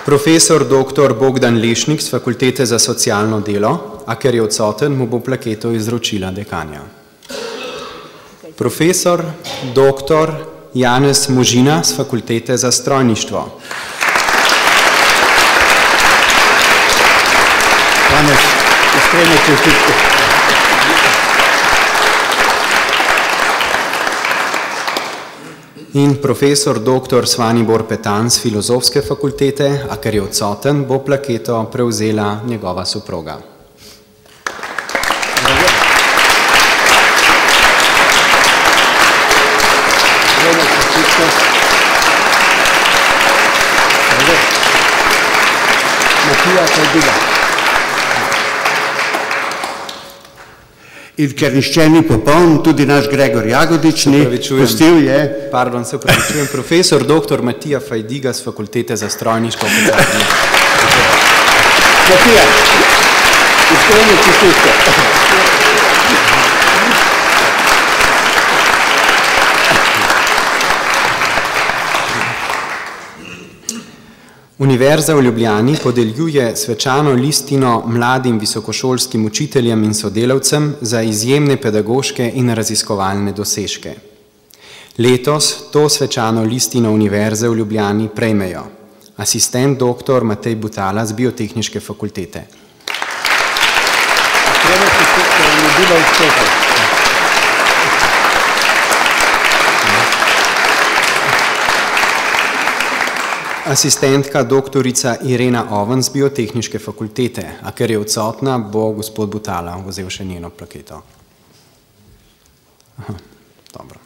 Profesor dr. Bogdan Lešnik z Fakultete za socialno delo, a ker je odsoten, mu bo plaketo izročila dekanja. Profesor dr. Janez Možina z Fakultete za strojništvo. Janez, iskrene čestitke. In profesor dr. Svanibor Petan z Filozofske fakultete, a ker je odsoten, bo plaketo prevzela njegova soproga. In ker nišče ni popoln, tudi naš Gregor Jagodič ni pustil je... Pardon, se upravičujem. Profesor dr. Matija Fajdiga z Fakultete za strojništvo. Matija, iskrene čestitke. Univerza v Ljubljani podeljuje svečano listino mladim visokošolskim učiteljem in sodelavcem za izjemne pedagoške in raziskovalne dosežke. Letos to svečano listino Univerze v Ljubljani prejmejo asistent dr. Matej Butala z Biotehniške fakultete. Asistentka doktorica Irena Oven z Biotehniške fakultete, a ker je odsotna, bo gospod Butala vzel še njeno plaketo. Dobro.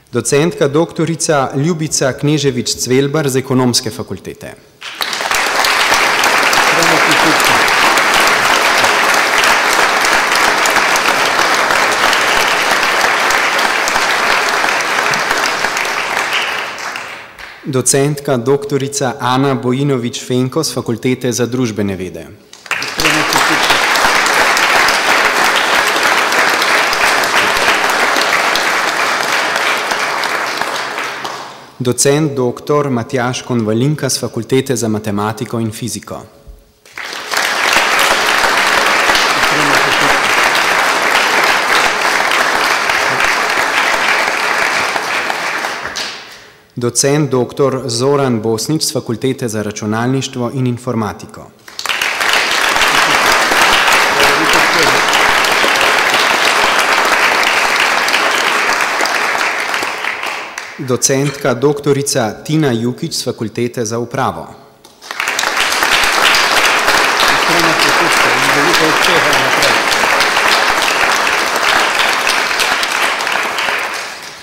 Docentka doktorica Ljubica Kneževič-Cvelbar z Ekonomske fakultete. Docentka doktorica Ana Bojinovič-Fenko z Fakultete za družbene vede. docent dr. Matjaž Konvalinka z Fakultete za matematiko in fiziko. Docent dr. Zoran Bosnič z Fakultete za računalništvo in informatiko. Docentka doktorica Tina Jukić z Fakultete za upravo.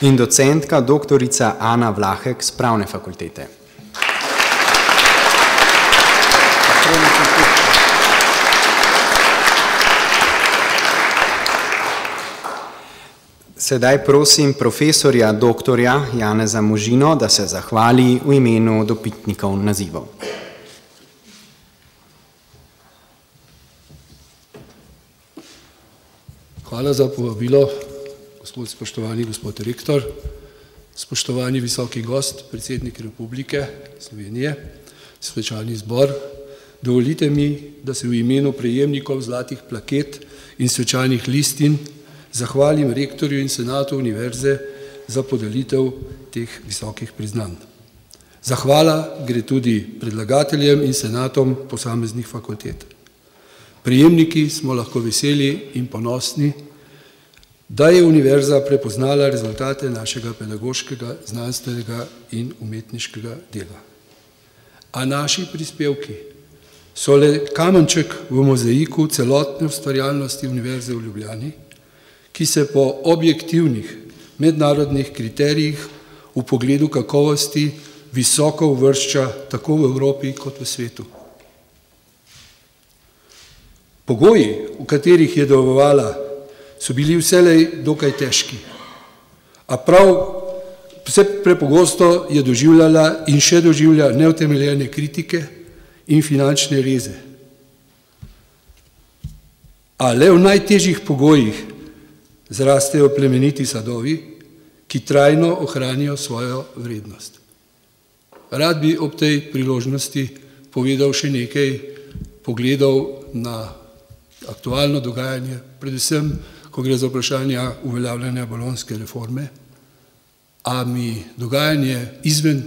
In docentka doktorica Ana Vlahek z Pravne fakultete. Sedaj prosim profesorja doktorja Janeza Možino, da se zahvali v imenu dobitnikov nazivov. Hvala za povabilo, spoštovani gospod rektor, spoštovani visoki gost, predsednik Republike Slovenije, svečani zbor. Dovolite mi, da se v imenu prejemnikov zlatih plaket in svečanih listin zahvalim rektorju in senatu univerze za podelitev teh visokih priznanj. Zahvala gre tudi predlagateljem in senatom posameznih fakultet. Prejemniki smo lahko veseli in ponosni, da je univerza prepoznala rezultate našega pedagoškega, znanstvenega in umetniškega dela. A naši prispevki so le kamenček v mozaiku celotne ustvarjalnosti Univerze v Ljubljani, ki se po objektivnih mednarodnih kriterijih v pogledu kakovosti visoko uvršča tako v Evropi kot v svetu. Pogoji, v katerih je delovala, so bili vselej dokaj težki, a prav vse prepogosto je doživljala in še doživlja neutemeljene kritike in finančne reze. A le v najtežjih pogojih zrastejo plemeniti sadovi, ki trajno ohranijo svojo vrednost. Rad bi ob tej priložnosti povedal še nekaj pogledov na aktualno dogajanje, predvsem, ko gre za vprašanja uveljavljanja bolonjske reforme, a mi dogajanje izven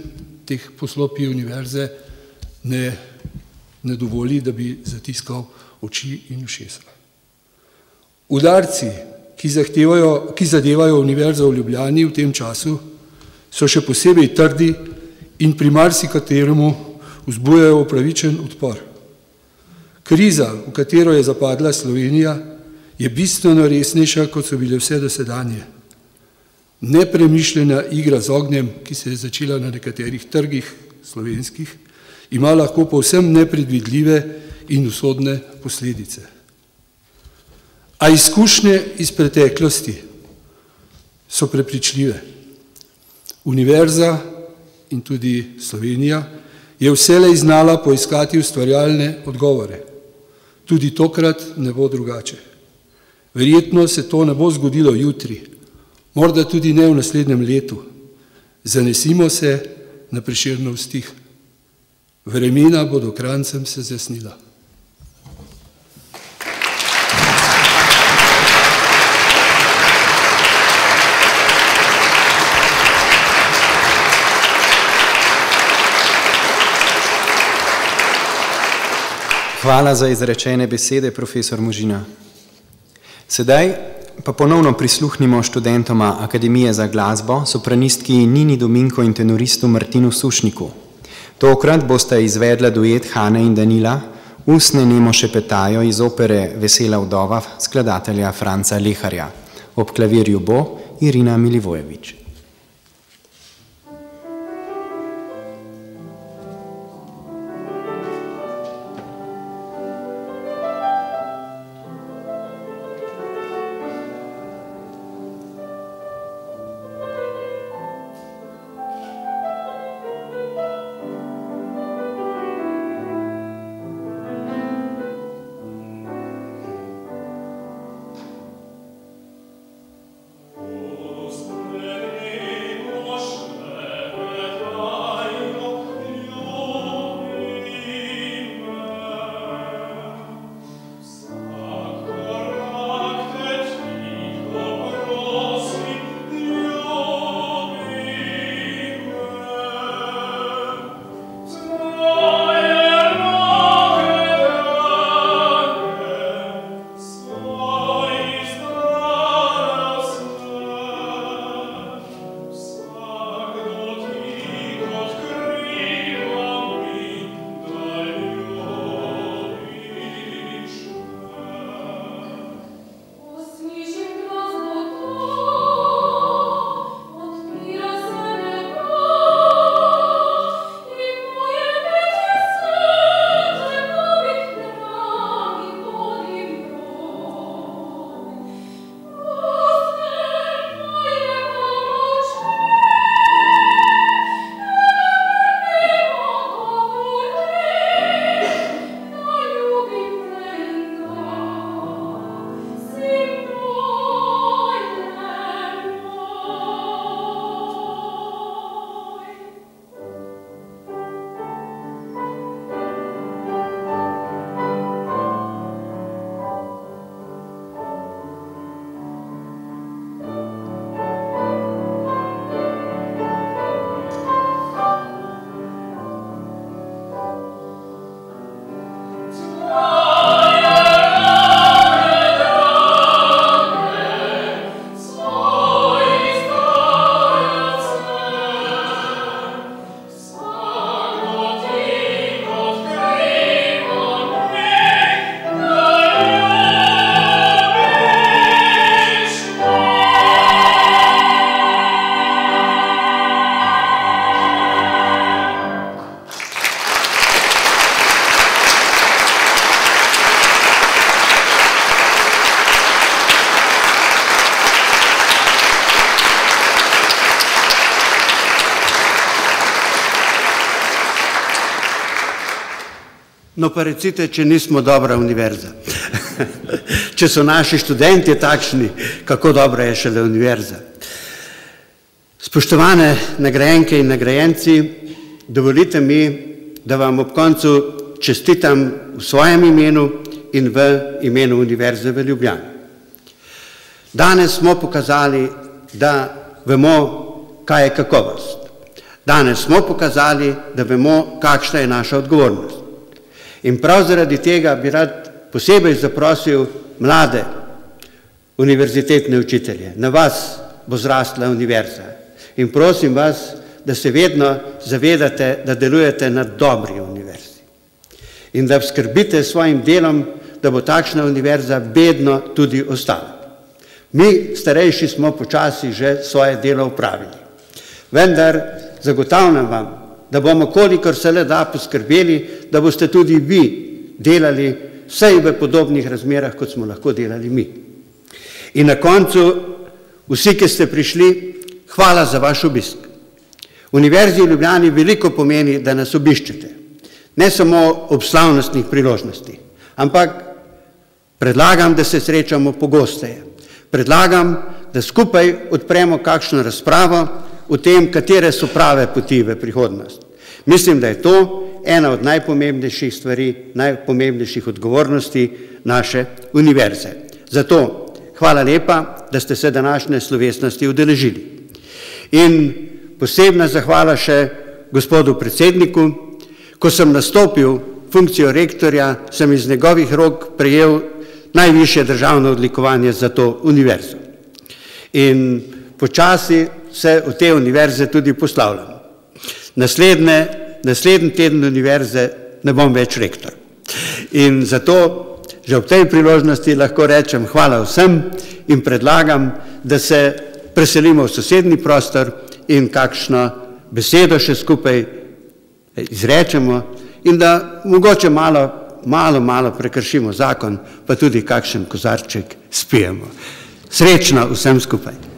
teh poslopij univerze ne dovoli, da bi zatiskal oči in ušesa. Udarci, ki zadevajo Univerzo v Ljubljani v tem času, so še posebej trdi in pri marsikateremu vzbujajo upravičen odpor. Kriza, v katero je zapadla Slovenija, je bistveno resnejša, kot so bile vse dosedanje. Nepremišljena igra z ognjem, ki se je začela na nekaterih trgih slovenskih, ima lahko povsem nepredvidljive in usodne posledice. A izkušnje iz preteklosti so prepričljive. Univerza in tudi Slovenija je vselej znala poiskati ustvarjalne odgovore. Tudi tokrat ne bo drugače. Verjetno se to ne bo zgodilo jutri, morda tudi ne v naslednjem letu. Zanesimo se na Prešernov stih. Vremena bodo krancem se zjasnila. Hvala za izrečene besede, profesor Možina. Sedaj pa ponovno prisluhnimo študentoma Akademije za glasbo, sopranistki Nini Dominko in tenoristu Martinu Sušniku. Tokrat bosta izvedla duet Hane in Danila, Usne nemo šepetajo iz opere Vesela vdova skladatelja Franca Leharja. Ob klavirju bo Irina Milivojevič. Amen. No pa recite, če nismo dobra univerza. Če so naši študenti takšni, kako dobra je šele univerza. Spoštovane nagrajenke in nagrajenci, dovolite mi, da vam ob koncu čestitam v svojem imenu in v imenu Univerze v Ljubljani. Danes smo pokazali, da vemo, kaj je kakovost. Danes smo pokazali, da vemo, kakšna je naša odgovornost. In prav zaradi tega bi rad posebej zaprosil mlade univerzitetne učitelje. Na vas bo zrastla univerza. In prosim vas, da se vedno zavedate, da delujete na dobri univerzi. In da skrbite s svojim delom, da bo takšna univerza vedno tudi ostala. Mi, starejši, smo počasi že svoje delo upravili. Vendar zagotavljam vam, da bomo, kolikor se le da, poskrbeli, da boste tudi vi delali vsej v podobnih razmerah, kot smo lahko delali mi. In na koncu, vsi, ki ste prišli, hvala za vaš obisk. Univerzi v Ljubljani veliko pomeni, da nas obiščete. Ne samo ob slavnostnih priložnostih, ampak predlagam, da se srečamo pogosteje. Predlagam, da skupaj odpremo kakšno razpravo o tem, katere so prave poti v prihodnost. Mislim, da je to ena od najpomembnejših stvari, najpomembnejših odgovornosti naše univerze. Zato hvala lepa, da ste se današnje slovesnosti udeležili. In posebna zahvala še gospodu predsedniku. Ko sem nastopil funkcijo rektorja, sem iz njegovih rok prejel najvišje državno odlikovanje za to univerzo. In počasi se od te univerze tudi poslavljam. Naslednji teden univerze ne bom več rektor. In zato že ob tej priložnosti lahko rečem hvala vsem in predlagam, da se preselimo v sosednji prostor in kakšno besedo še skupaj izrečemo in da mogoče malo prekršimo zakon, pa tudi kakšen kozarček spijemo. Srečno vsem skupaj.